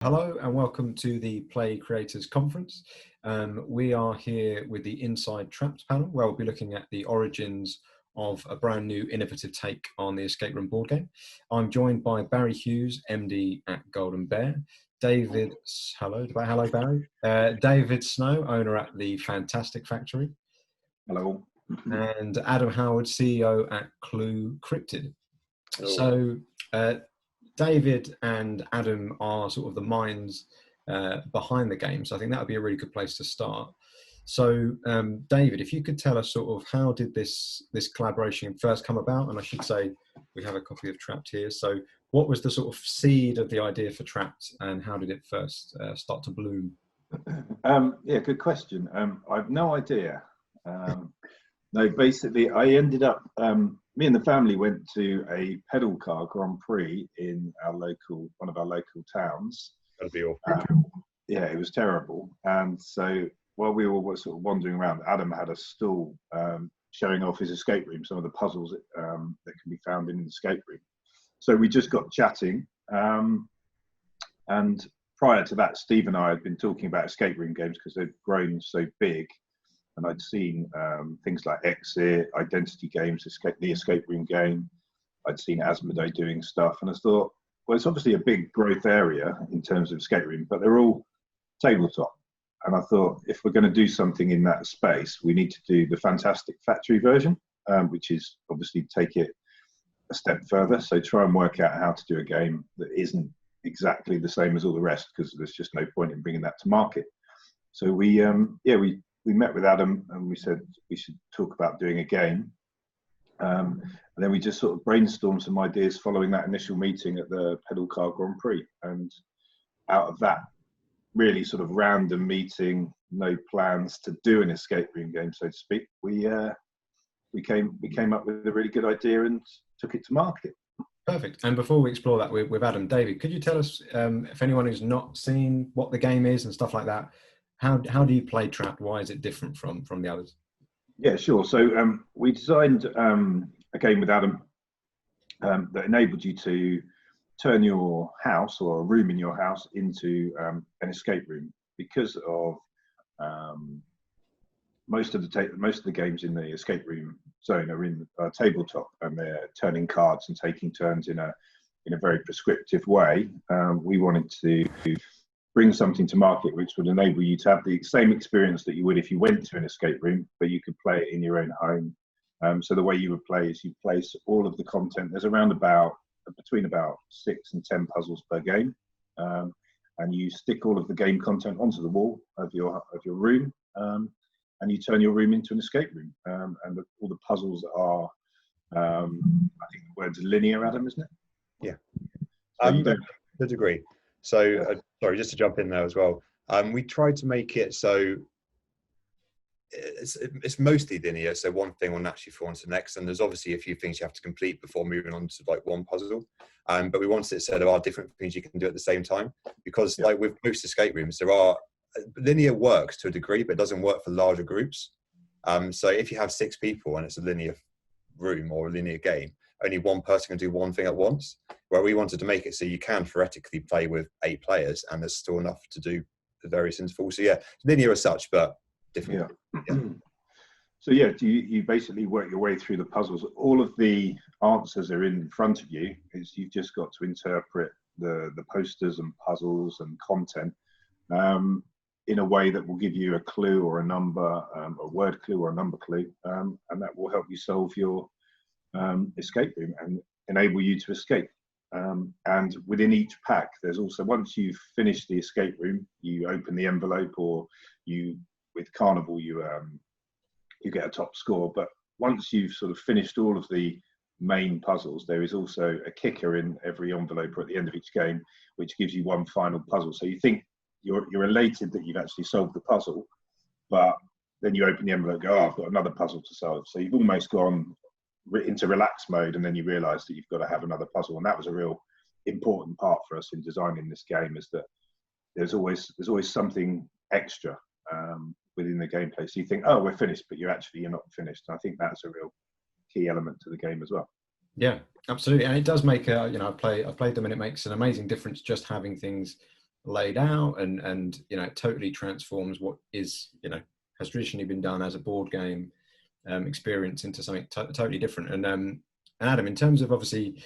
Hello and welcome to the Play Creators Conference. We are here with the Inside Trapped panel, where we'll be looking at the origins of a brand new innovative take on the escape room board game. I'm joined by Barry Hughes, MD at Golden Bear, David, hello Barry, David Snow, owner at the Fantastic Factory. Hello. And Adam Howard, CEO at ClueCrypted. So David and Adam are sort of the minds behind the game, so I think that would be a really good place to start. So David, if you could tell us sort of how did this collaboration first come about, and I should say we have a copy of Trapped here, so what was the sort of seed of the idea for Trapped and how did it first start to bloom? Yeah, good question. I have no idea. No, basically I ended up, me and the family went to a pedal car Grand Prix in one of our local towns. That'd be awful. Yeah, it was terrible. And so while we were sort of wandering around, Adam had a stall showing off his escape room, some of the puzzles that can be found in an escape room. So we just got chatting. And prior to that, Steve and I had been talking about escape room games because they've grown so big. And I'd seen things like Exit, Identity Games, the escape room game. I'd seen Asmodee doing stuff. And I thought, well, it's obviously a big growth area in terms of escape room, but they're all tabletop. And I thought, if we're going to do something in that space, we need to do the Fantastic Factory version, which is obviously take it a step further. So try and work out how to do a game that isn't exactly the same as all the rest, because there's just no point in bringing that to market. So we met with Adam and we said we should talk about doing a game. And then we just sort of brainstormed some ideas following that initial meeting at the Pedal Car Grand Prix. And out of that really sort of random meeting, no plans to do an escape room game, so to speak, we came up with a really good idea and took it to market. Perfect. And before we explore that with Adam, David, could you tell us, if anyone who's not seen what the game is and stuff like that, how do you play Trapped? Why is it different from the others? Yeah, sure. So we designed a game with Adam that enabled you to turn your house or a room in your house into an escape room, because of most of the games in the escape room zone are in tabletop, and they're turning cards and taking turns in a very prescriptive way. We wanted to bring something to market which would enable you to have the same experience that you would if you went to an escape room, but you could play it in your own home. So the way you would play is you place all of the content. There's between about 6 and 10 puzzles per game, and you stick all of the game content onto the wall of your room, and you turn your room into an escape room. And all the puzzles are, I think the word's linear, Adam, isn't it? Yeah. To a degree. So, sorry, just to jump in there as well. We tried to make it so it's mostly linear. So one thing will naturally fall into the next, and there's obviously a few things you have to complete before moving on to like one puzzle. But we wanted it so there are different things you can do at the same time, because like with most escape rooms, linear works to a degree, but it doesn't work for larger groups. So if you have 6 people and it's a linear room or a linear game, only one person can do one thing at once. Where we wanted to make it so you can theoretically play with 8 players and there's still enough to do the various intervals. So yeah, linear as such, but different. Yeah. So yeah, you basically work your way through the puzzles. All of the answers are in front of you. You've just got to interpret the posters and puzzles and content in a way that will give you a clue or a number, a word clue or a number clue, and that will help you solve your escape room and enable you to escape. And within each pack, there's also, once you've finished the escape room, you open the envelope, or with Carnival, you get a top score. But once you've sort of finished all of the main puzzles, there is also a kicker in every envelope or at the end of each game, which gives you one final puzzle. So you think you're elated that you've actually solved the puzzle, but then you open the envelope and go, oh, I've got another puzzle to solve. So you've almost gone into relax mode, and then you realize that you've got to have another puzzle. And that was a real important part for us in designing this game, is that there's always something extra within the gameplay. So you think, oh, we're finished, but you're not finished. And I think that's a real key element to the game as well. Yeah, absolutely. And it does make I've played them, and it makes an amazing difference just having things laid out, and you know, it totally transforms what is, you know, has traditionally been done as a board game experience into something totally different. And Adam, in terms of, obviously,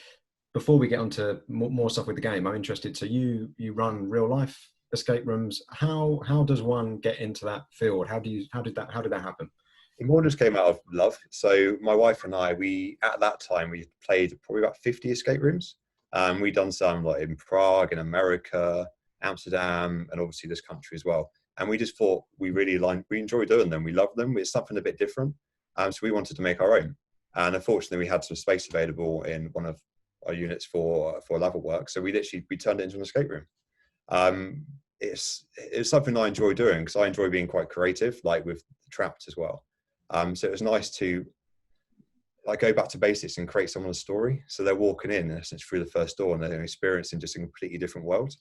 before we get on to more stuff with the game, I'm interested. So you run real life escape rooms. How does one get into that field? How did that happen? It more just came out of love. So my wife and I, at that time we played probably about 50 escape rooms. We'd done some like in Prague, in America, Amsterdam, and obviously this country as well. And we just thought we enjoy doing them. We love them. It's something a bit different. So we wanted to make our own. And unfortunately, we had some space available in one of our units for level work. So we turned it into an escape room. It's something I enjoy doing because I enjoy being quite creative, like with Trapped as well. So it was nice to like go back to basics and create someone's story. So they're walking in essence through the first door and they're experiencing just a completely different world.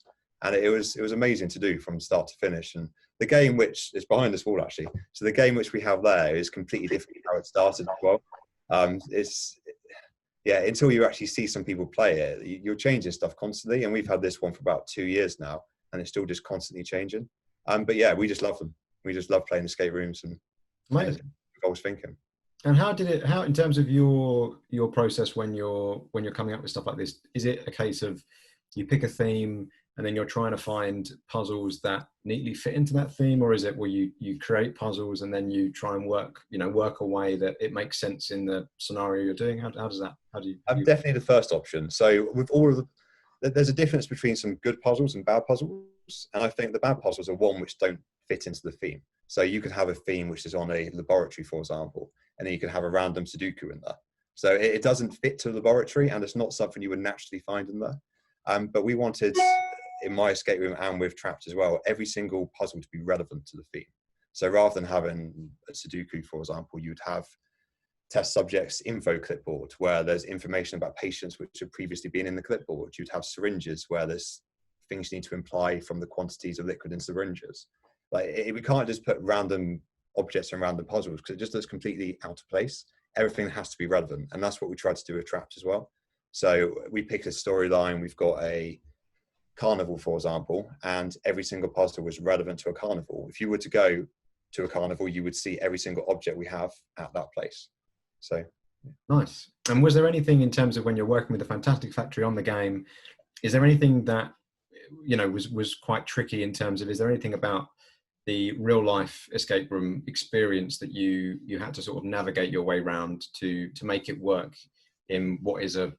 And it was amazing to do from start to finish. And the game, which is behind this wall actually, so the game which we have there is completely different to how it started as well. Until you actually see some people play it, you're changing stuff constantly. And we've had this one for about 2 years now, and it's still just constantly changing. But yeah, we just love them. We just love playing escape rooms and Amazing. I was thinking. And how in terms of your process when you're coming up with stuff like this, is it a case of you pick a theme and then you're trying to find puzzles that neatly fit into that theme, or is it where you create puzzles and then you try and work a way that it makes sense in the scenario you're doing? How do you? Definitely the first option. So with all of there's a difference between some good puzzles and bad puzzles, and I think the bad puzzles are one which don't fit into the theme. So you could have a theme which is on a laboratory, for example, and then you could have a random Sudoku in there. So it doesn't fit to the laboratory, and it's not something you would naturally find in there. But we wanted, in my escape room and with Trapped as well, every single puzzle to be relevant to the theme. So rather than having a Sudoku, for example, you'd have test subjects info clipboard where there's information about patients which have previously been in the clipboard. You'd have syringes where there's things you need to imply from the quantities of liquid in syringes. We can't just put random objects and random puzzles because it just looks completely out of place. Everything has to be relevant, and that's what we tried to do with Trapped as well. So we picked a storyline. We've got a carnival, for example, and every single puzzle was relevant to a carnival. If you were to go to a carnival, you would see every single object we have at that place. So nice. And was there anything in terms of when you're working with the Fantastic Factory on the game, is there anything that was quite tricky in terms of, is there anything about the real life escape room experience that you had to sort of navigate your way around to make it work in what is a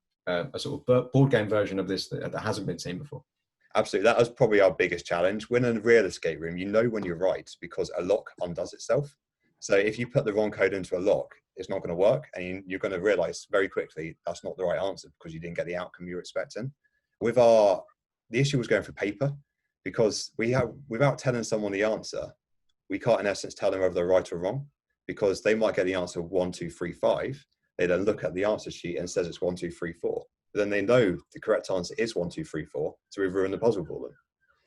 sort of board game version of this that hasn't been seen before? Absolutely. That was probably our biggest challenge. When in a real escape room, you know when you're right because a lock undoes itself. So if you put the wrong code into a lock, it's not going to work, and you're going to realize very quickly that's not the right answer because you didn't get the outcome you were expecting. The issue was going for paper, because without telling someone the answer, we can't in essence tell them whether they're right or wrong, because they might get the answer 1, 2, 3, 5. They then look at the answer sheet and it says it's 1, 2, 3, 4. But then they know the correct answer is 1, 2, 3, 4. So we've ruined the puzzle for them.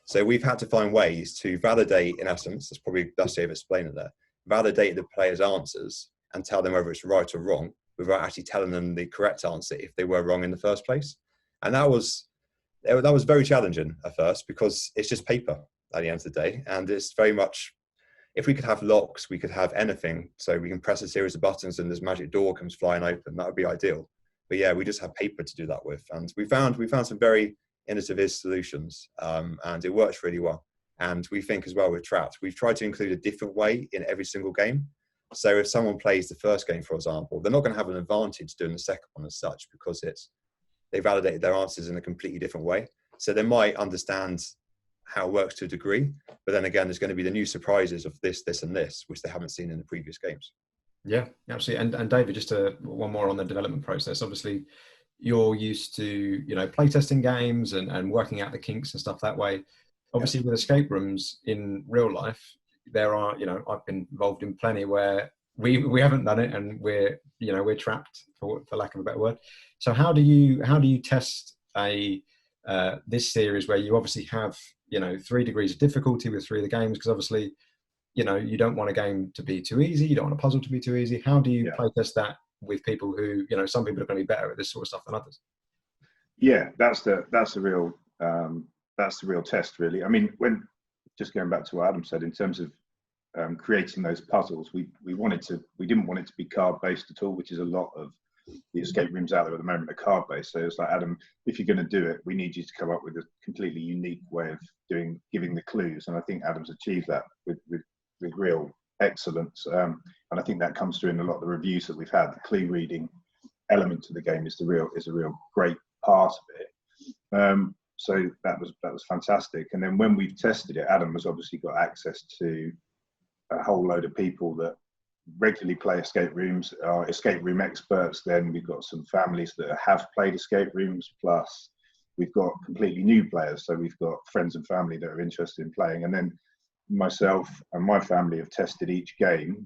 So we've had to find ways to validate, in essence, that's probably the best way of explaining that, validate the player's answers and tell them whether it's right or wrong without actually telling them the correct answer if they were wrong in the first place. And that was very challenging at first because it's just paper at the end of the day. And it's very much, if we could have locks, we could have anything. So we can press a series of buttons and this magic door comes flying open. That would be ideal. But yeah, we just have paper to do that with. And we found some very innovative solutions, and it works really well. And we think as well with Trapped, we've tried to include a different way in every single game. So if someone plays the first game, for example, they're not going to have an advantage doing the second one as such because they validated their answers in a completely different way. So they might understand how it works to a degree, but then again, there's going to be the new surprises of this, and this, which they haven't seen in the previous games. Yeah, absolutely. And David, just one more on the development process. Obviously, you're used to playtesting games and working out the kinks and stuff that way. Obviously, with escape rooms in real life, there are I've been involved in plenty where we haven't done it and we're trapped for lack of a better word. So how do you test this series where you obviously have 3 degrees of difficulty with 3 of the games, because obviously you don't want a game to be too easy, you don't want a puzzle to be too easy. How do you play test that with people who some people are going to be better at this sort of stuff than others? Yeah, that's the real that's the real test, really. I mean, when just going back to what Adam said in terms of creating those puzzles, we didn't want it to be card based at all, which is a lot of the escape rooms out there at the moment are card based. So it's like, Adam, if you're going to do it, we need you to come up with a completely unique way of giving the clues. And I think Adam's achieved that with real excellence. And I think that comes through in a lot of the reviews that we've had. The clue reading element to the game is a real great part of it. So that was fantastic. And then when we've tested it, Adam has obviously got access to a whole load of people that regularly play escape rooms, are escape room experts. Then we've got some families that have played escape rooms, plus we've got completely new players. So we've got friends and family that are interested in playing. And then myself and my family have tested each game.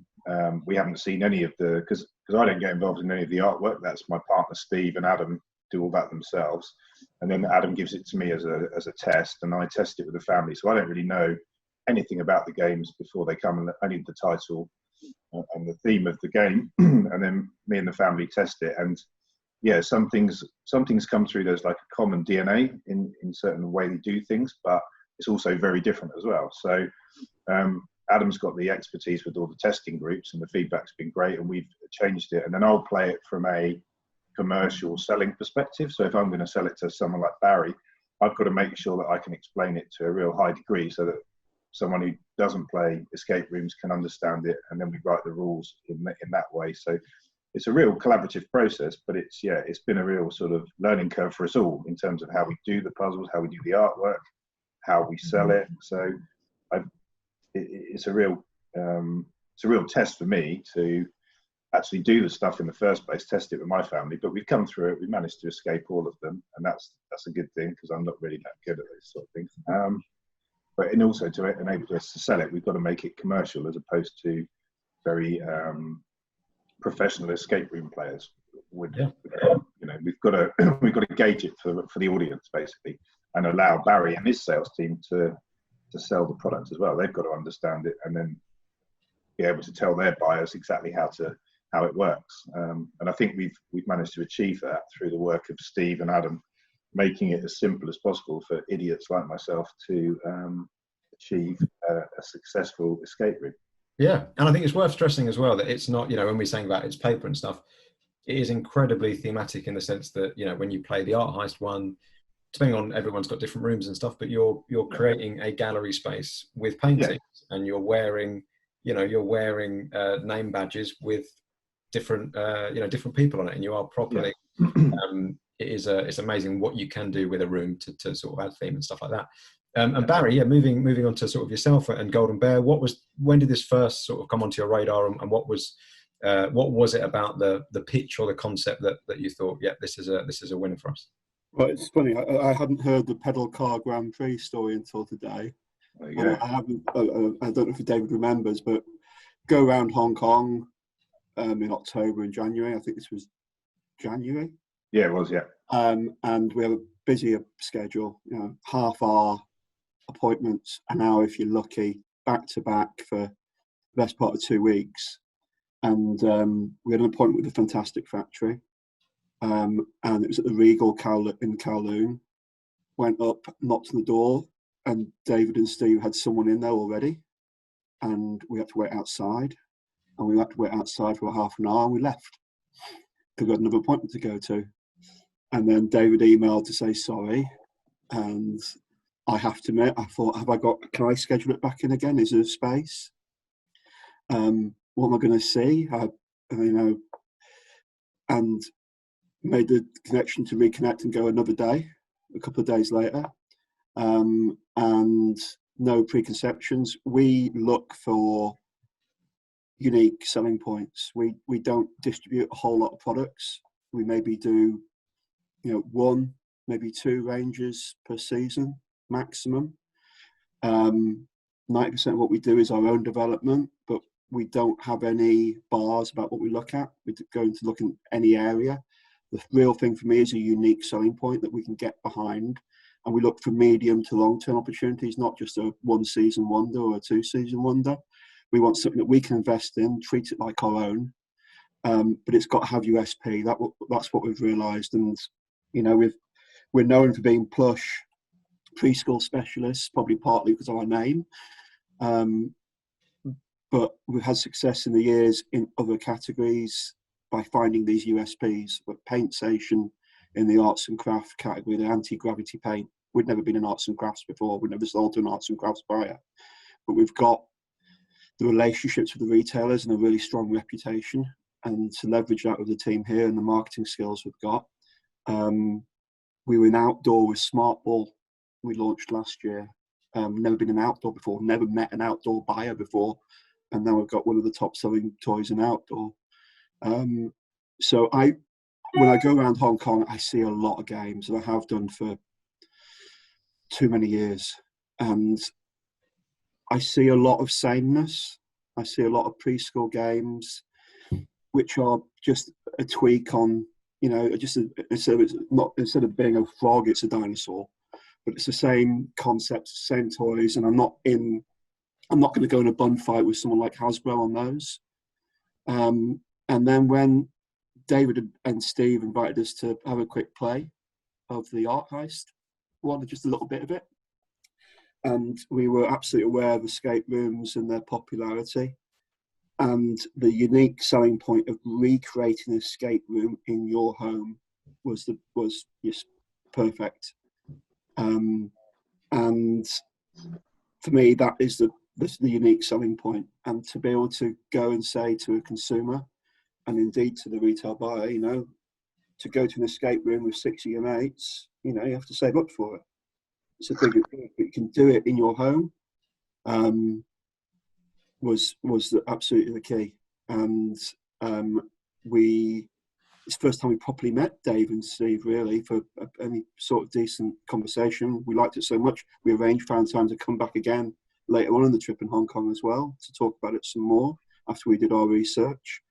We haven't seen any of because I don't get involved in any of the artwork. That's my partner Steve and Adam do all that themselves. And then Adam gives it to me as a test, and I test it with the family. So I don't really know anything about the games before they come, and only the title and the theme of the game. And then me and the family test it. And yeah, some things come through. There's like a common DNA in certain way they do things, but it's also very different as well. So Adam's got the expertise with all the testing groups, and the feedback's been great, and we've changed it. And then I'll play it from a commercial selling perspective. So if I'm going to sell it to someone like Barry, I've got to make sure that I can explain it to a real high degree so that someone who doesn't play escape rooms can understand it, and then we write the rules in that way. So it's a real collaborative process, but it's been a real sort of learning curve for us all in terms of how we do the puzzles, how we do the artwork, how we sell it. So it's a real test for me to actually do the stuff in the first place, test it with my family. But we've come through it. We managed to escape all of them, and that's a good thing, because I'm not really that good at those sort of things. But and also to enable us to sell it, we've got to make it commercial as opposed to very professional escape room players would. Yeah. We've got to gauge it for the audience basically, and allow Barry and his sales team to sell the product as well. They've got to understand it and then be able to tell their buyers exactly how it works. And I think we've managed to achieve that through the work of Steve and Adam, making it as simple as possible for idiots like myself to achieve a successful escape room. Yeah, and I think it's worth stressing as well that it's not, when we're saying about it's paper and stuff, it is incredibly thematic in the sense that, when you play the art heist one, depending on, everyone's got different rooms and stuff, but you're creating a gallery space with paintings, and you're wearing name badges with different different people on it, and you are properly it's amazing what you can do with a room to sort of add theme and stuff like that. And Barry, moving on to sort of yourself and Golden Bear, when did this first sort of come onto your radar, and what was it about the pitch or the concept that you thought, this is a winner for us? Well, it's funny, I hadn't heard the pedal car Grand Prix story until today. There you go. I don't know if David remembers, but go around Hong Kong in October and January. I think this was January. Yeah, it was, yeah. And we have a busier schedule, half hour appointments, an hour if you're lucky, back to back for the best part of 2 weeks. And we had an appointment with the Fantastic Factory. And it was at the Regal in Kowloon. Went up, knocked on the door, and David and Steve had someone in there already. And we had to wait outside. And we had to wait outside for half an hour, and we left because we had another appointment to go to. And then David emailed to say sorry. And I have to admit, I thought, can I schedule it back in again? Is there space? What am I going to see? And made the connection to reconnect and go another day, a couple of days later. And no preconceptions. We look for unique selling points. We don't distribute a whole lot of products. We maybe do, one, maybe two ranges per season maximum. 90% of what we do is our own development, but we don't have any bars about what we look at. We're going to look in any area. The real thing for me is a unique selling point that we can get behind. And we look for medium to long-term opportunities, not just a one-season wonder or a two-season wonder. We want something that we can invest in, treat it like our own, but it's got to have USP. That's what we've realised. And, we're known for being plush preschool specialists, probably partly because of our name. But we've had success in the years in other categories by finding these USPs. But paint station in the arts and craft category, the anti-gravity paint. We'd never been in arts and crafts before. We'd never sold to an arts and crafts buyer. But we've got the relationships with the retailers and a really strong reputation. And to leverage that with the team here and the marketing skills we've got. We were in outdoor with Smart Ball. We launched last year. Never been in outdoor before, never met an outdoor buyer before. And now we've got one of the top selling toys in outdoor. So when I go around Hong Kong, I see a lot of games, and I have done for too many years. And I see a lot of sameness. I see a lot of preschool games, which are just a tweak on, instead of being a frog, it's a dinosaur. But it's the same concept, same toys, and I'm not going to go in a bun fight with someone like Hasbro on those. And then when David and Steve invited us to have a quick play of the Art Heist, wanted just a little bit of it. And we were absolutely aware of escape rooms and their popularity. And the unique selling point of recreating an escape room in your home was just perfect. And for me, that is the unique selling point. And to be able to go and say to a consumer, and indeed to the retail buyer, to go to an escape room with 6 of your mates, you have to save up for it. It's a big, you can do it in your home. Was absolutely the key. And it's the first time we properly met Dave and Steve, really, for any sort of decent conversation. We liked it so much, we found time to come back again later on in the trip in Hong Kong as well, to talk about it some more after we did our research.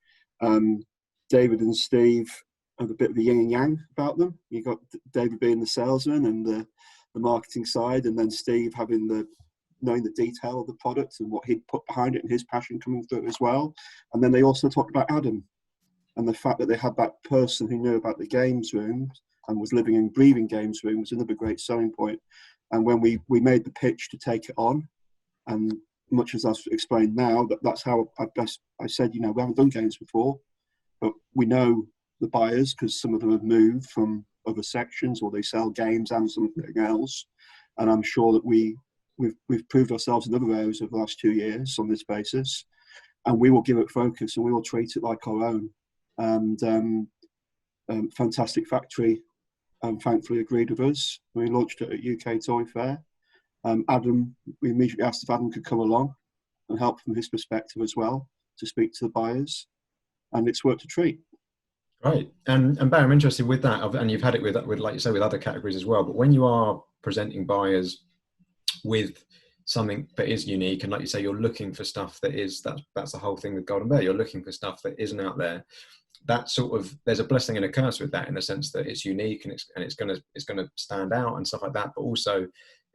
David and Steve have a bit of a yin and yang about them. You got David being the salesman and the marketing side, and then Steve knowing the detail of the product and what he'd put behind it and his passion coming through it as well. And then they also talked about Adam and the fact that they had that person who knew about the games room and was living and breathing games room was another great selling point. And when we made the pitch to take it on, and much as I've explained now, that's how I said, we haven't done games before, but we know the buyers because some of them have moved from other sections or they sell games and something else. And I'm sure that we've proved ourselves in other areas over the last 2 years on this basis, and we will give it focus and we will treat it like our own. And Fantastic Factory thankfully agreed with us. We launched it at UK Toy Fair. Adam, we immediately asked if Adam could come along and help from his perspective as well to speak to the buyers, and it's worked a treat. Right, and Barry, I'm interested with that, and you've had it with like you say with other categories as well. But when you are presenting buyers with something that is unique, and like you say, you're looking for stuff that's the whole thing with Golden Bear. You're looking for stuff that isn't out there. That sort of, there's a blessing and a curse with that, in the sense that it's unique and it's going to stand out and stuff like that. But also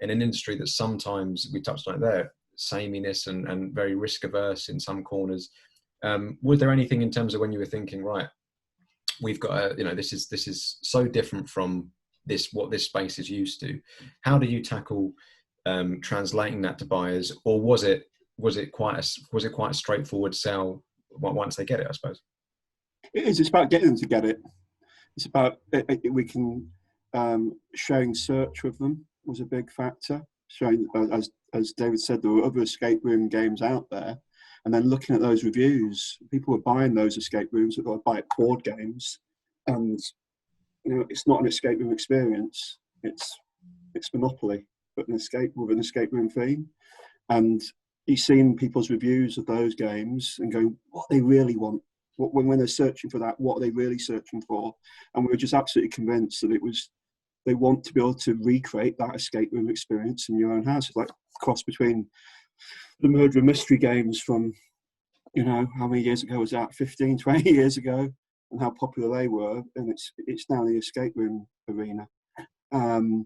in an industry that sometimes, we touched on it there, sameness and very risk averse in some corners. Was there anything in terms of when you were thinking, right, we've got this is so different from what this space is used to? How do you tackle translating that to buyers, or was it quite a straightforward sell once they get it, I suppose? It's about getting them to get it. It's about sharing search with them was a big factor. Showing, as David said, there were other escape room games out there, and then looking at those reviews, people were buying those escape rooms that were buy board games, and it's not an escape room experience. It's Monopoly, but an escape room theme. And you've seen people's reviews of those games and going, what they really want. When they're searching for that, what are they really searching for? And we were just absolutely convinced that they want to be able to recreate that escape room experience in your own house. It's like a cross between the murder mystery games from, how many years ago was that? 15, 20 years ago, and how popular they were. And it's now the escape room arena. And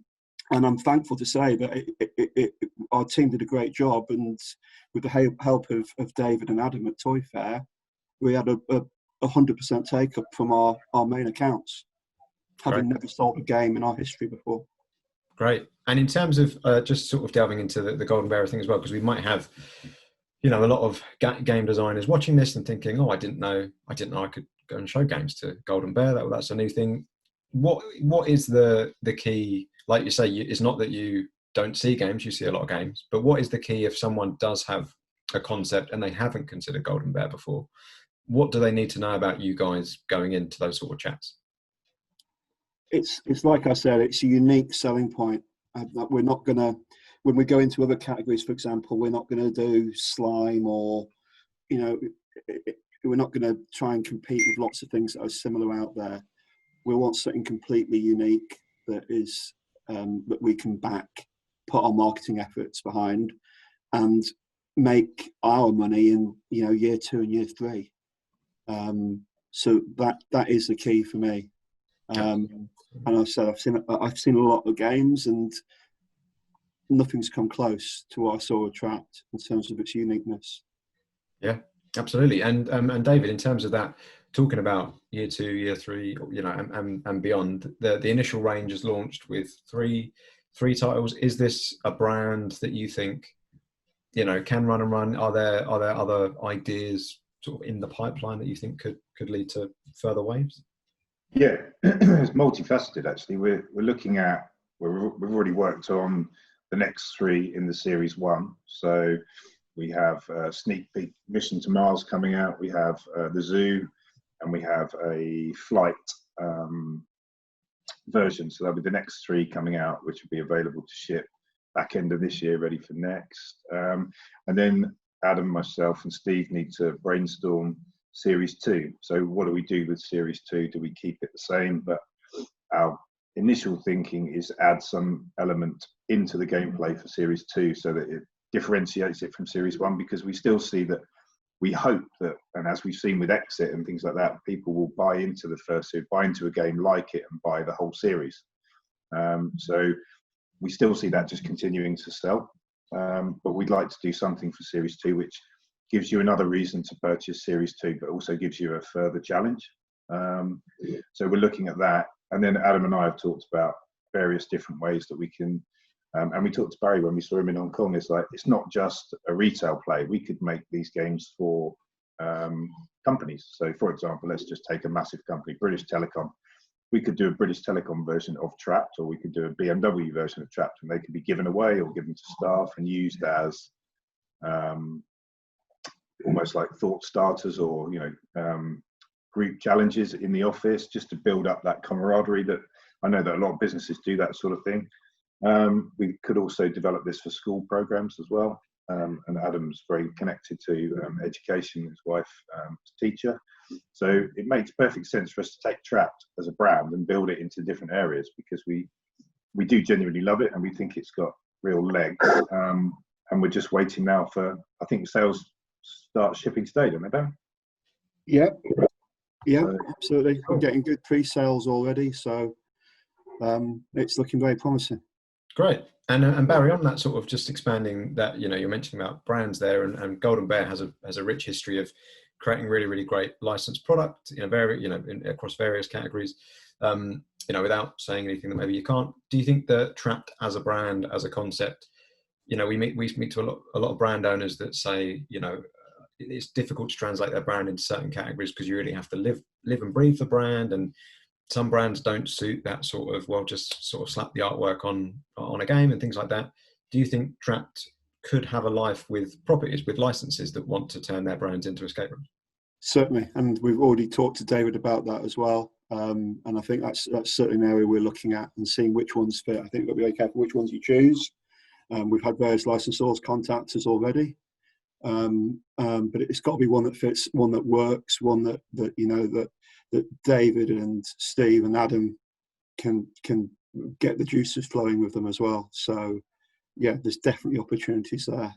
I'm thankful to say that our team did a great job. And with the help of David and Adam at Toy Fair, we had a 100% take up from our main accounts, having never sold a game in our history before. Great. And in terms of just sort of delving into the Golden Bear thing as well, because we might have, a lot of game designers watching this and thinking, oh, I didn't know I could go and show games to Golden Bear. That's a new thing. What is the key? Like you say, it's not that you don't see games, you see a lot of games, but what is the key if someone does have a concept and they haven't considered Golden Bear before? What do they need to know about you guys going into those sort of chats? It's like I said, it's a unique selling point. We're not going to, when we go into other categories, for example, we're not going to do slime or, we're not going to try and compete with lots of things that are similar out there. We want something completely unique that is that we can put our marketing efforts behind, and make our money in year 2 and year 3. So that is the key for me. And I said I've seen a lot of games, and nothing's come close to what I saw at Trapped in terms of its uniqueness. Yeah, absolutely. And David, in terms of that, talking about year 2, year 3, and beyond, the initial range is launched with three titles. Is this a brand that you think can run and run? Are there other ideas sort of in the pipeline that you think could lead to further waves? Yeah, it's multifaceted actually. We're looking at, we've already worked on the next 3 in the series 1. So we have a sneak peek Mission to Mars coming out. We have the Zoo, and we have a flight version. So that'll be the next 3 coming out, which will be available to ship back end of this year, ready for next. And then Adam, myself, and Steve need to brainstorm Series 2. So what do we do with Series 2? Do we keep it the same? But our initial thinking is add some element into the gameplay for Series 2 so that it differentiates it from Series 1, because we still see that, we hope that, and as we've seen with Exit and things like that, people will buy into the first series, buy into a game like it, and buy the whole series. So we still see that just continuing to sell. But we'd like to do something for Series 2 which gives you another reason to purchase Series 2, but also gives you a further challenge. So we're looking at that. And then Adam and I have talked about various different ways that we can, and we talked to Barry when we saw him in Hong Kong, it's like, it's not just a retail play. We could make these games for companies. So for example, let's just take a massive company, British Telecom. We could do a British Telecom version of Trapped, or we could do a BMW version of Trapped, and they could be given away or given to staff and used as almost like thought starters, or group challenges in the office, just to build up that camaraderie. That I know that a lot of businesses do that sort of thing. We could also develop this for school programs as well. And Adam's very connected to education. His wife is a teacher. So it makes perfect sense for us to take Trapped as a brand and build it into different areas, because we do genuinely love it, and we think it's got real legs. And we're just waiting now for, I think sales start shipping today, don't they, Ben? Yeah, absolutely. We're getting good pre-sales already, so it's looking very promising. Great. And Barry, on that sort of just expanding that, you're mentioning about brands there, and Golden Bear has a rich history of creating really, really great licensed product, across various categories. Without saying anything that maybe you can't. Do you think that Trapped as a brand, as a concept, we speak to a lot of brand owners that say, it's difficult to translate their brand into certain categories because you really have to live and breathe the brand, and some brands don't suit that sort of, well, just sort of slap the artwork on a game and things like that. Do you think Trapped could have a life with properties, with licenses that want to turn their brands into escape rooms? Certainly, and we've already talked to David about that as well. And I think that's certainly an area we're looking at and seeing which ones fit. I think we'll be very careful which ones you choose. We've had various licensors contact us already. But it's got to be one that fits, one that works, one that David and Steve and Adam can get the juices flowing with them as well. So yeah, there's definitely opportunities there,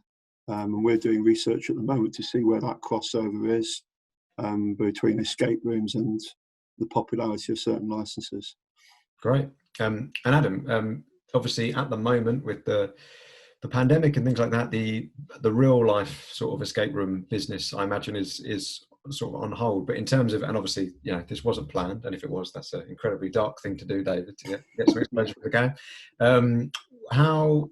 and we're doing research at the moment to see where that crossover is between escape rooms and the popularity of certain licenses. Great. And Adam, obviously at the moment with the pandemic and things like that, the real life sort of escape room business, I imagine, is sort of on hold. But in terms of, and obviously, this wasn't planned, and if it was, that's an incredibly dark thing to do, David, to get some exposure for the game. How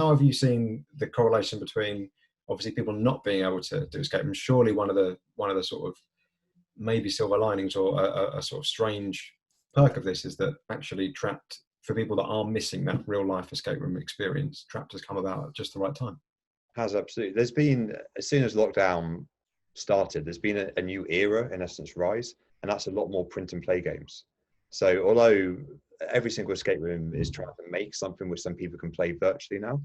have you seen the correlation between obviously people not being able to do escape rooms? Surely one of the sort of maybe silver linings or a sort of strange perk of this is that actually Trapped, for people that are missing that real life escape room experience, Trapped has come about at just the right time. Has absolutely. There's been, as soon as lockdown started, there's been a new era in essence rise, and that's a lot more print and play games. So although every single escape room is trying to make something which some people can play virtually now,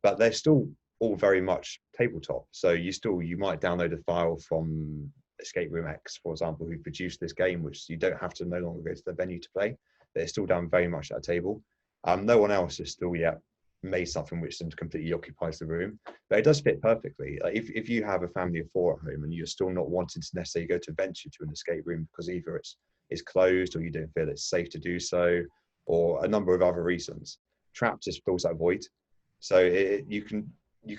but they're still all very much tabletop. So you might download a file from Escape Room X, for example, who produced this game, which you don't have to no longer go to the venue to play. But it's still done very much at a table. No one else has still yet made something which completely occupies the room, but it does fit perfectly. Like if you have a family of 4 at home and you're still not wanting to necessarily go to venture to an escape room because either it's closed or you don't feel it's safe to do so, or a number of other reasons, Trapped just fills that void. So you can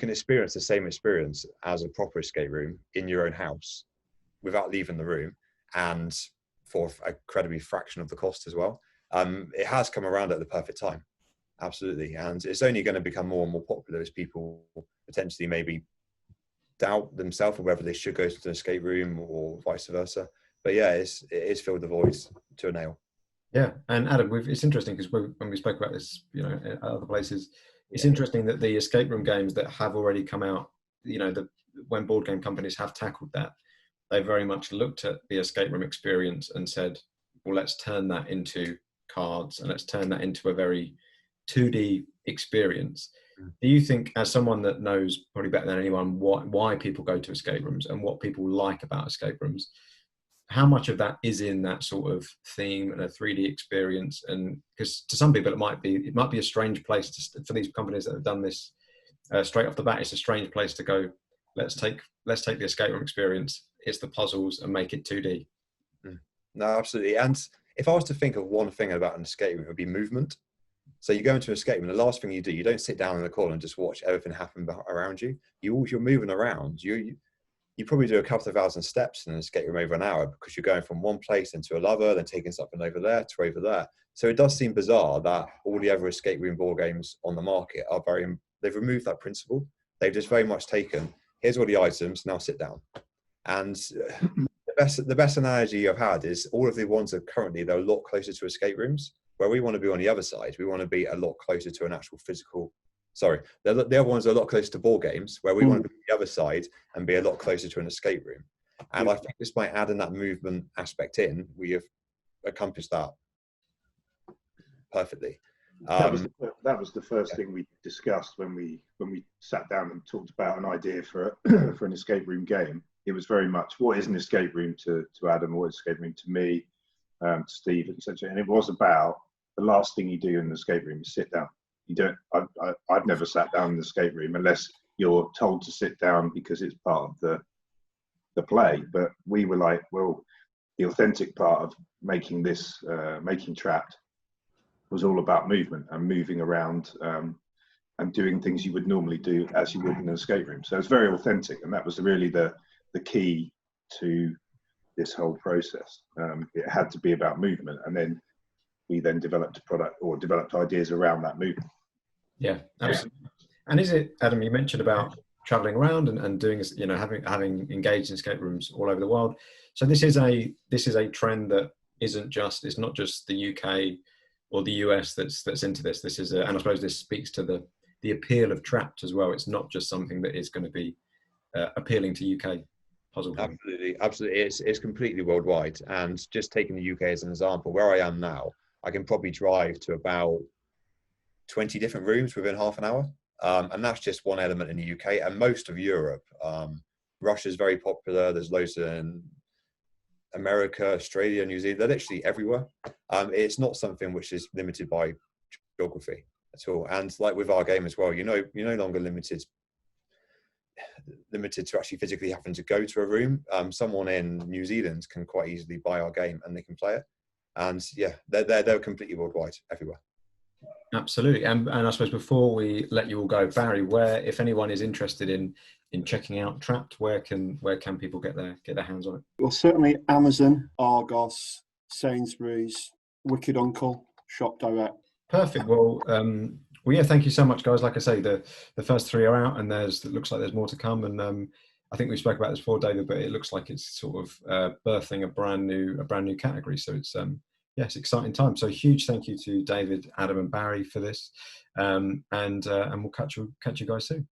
experience the same experience as a proper escape room in your own house without leaving the room, and for a incredibly fraction of the cost as well. It has come around at the perfect time. Absolutely. And it's only going to become more and more popular as people potentially maybe doubt themselves or whether they should go to an escape room or vice versa. But yeah, it is filled the voids to a nail. Yeah. And Adam, it's interesting because when we spoke about this, at other places, it's interesting that the escape room games that have already come out, when board game companies have tackled that, they very much looked at the escape room experience and said, well, let's turn that into cards and let's turn that into a very 2D experience. Do you think, as someone that knows probably better than anyone why people go to escape rooms and what people like about escape rooms, how much of that is in that sort of theme and a 3D experience? And because to some people it might be a strange place for these companies that have done this straight off the bat. It's a strange place to go. Let's take the escape room experience, it's the puzzles, and make it 2D. No, absolutely. And if I was to think of one thing about an escape room, it would be movement. So you go into an escape room, the last thing you do, you don't sit down in the corner and just watch everything happen around you. You're moving around. You probably do a couple of thousand steps in an escape room over an hour because you're going from one place into another, then taking something over there to over there. So it does seem bizarre that all the other escape room board games on the market they've removed that principle. They've just very much taken, here's all the items, now sit down. And the best analogy I've had is all of the ones that currently, they're a lot closer to escape rooms, where we want to be on the other side. We want to be a lot closer to an actual physical, the other ones are a lot closer to board games, where we want to be on the other side and be a lot closer to an escape room. And I think just by adding that movement aspect in, we have accomplished that perfectly. That was the first thing we discussed when we sat down and talked about an idea for for an escape room game. It was very much, what is an escape room to Adam, what is an escape room to me, to Steve, etc. And it was about the last thing you do in the escape room is sit down. You don't. I've never sat down in the escape room unless you're told to sit down because it's part of the play. But we were like, well, the authentic part of making this, making Trapped, was all about movement and moving around and doing things you would normally do as you would in an escape room. So it's very authentic, and that was really the key to this whole process. It had to be about movement, and then we developed a product or developed ideas around that movement. Yeah, absolutely. And is it, Adam, you mentioned about traveling around and doing, having engaged in escape rooms all over the world. So this is a trend that it's not just the UK or the US that's into this. This is, and I suppose this speaks to the appeal of Trapped as well. It's not just something that is going to be appealing to UK puzzle games. Absolutely. It's completely worldwide. And just taking the UK as an example, where I am now, I can probably drive to about 20 different rooms within half an hour. And that's just one element in the UK and most of Europe. Russia's very popular. There's loads in America, Australia, New Zealand. They're literally everywhere. It's not something which is limited by geography at all. And like with our game as well, you're no longer limited to actually physically having to go to a room. Someone in New Zealand can quite easily buy our game and they can play it. And yeah, they're completely worldwide, everywhere. Absolutely. And I suppose before we let you all go, Barry, where, if anyone is interested in checking out Trapped, where can people get their hands on it? Well, certainly Amazon, Argos, Sainsbury's, Wicked Uncle, Shop Direct. Perfect. Well, yeah, thank you so much, guys. Like I say, the first 3 are out, and it looks like there's more to come. And I think we spoke about this before, David, but it looks like it's sort of birthing a brand new category. So it's yes, exciting time. So huge thank you to David, Adam, and Barry for this, and we'll catch you guys soon.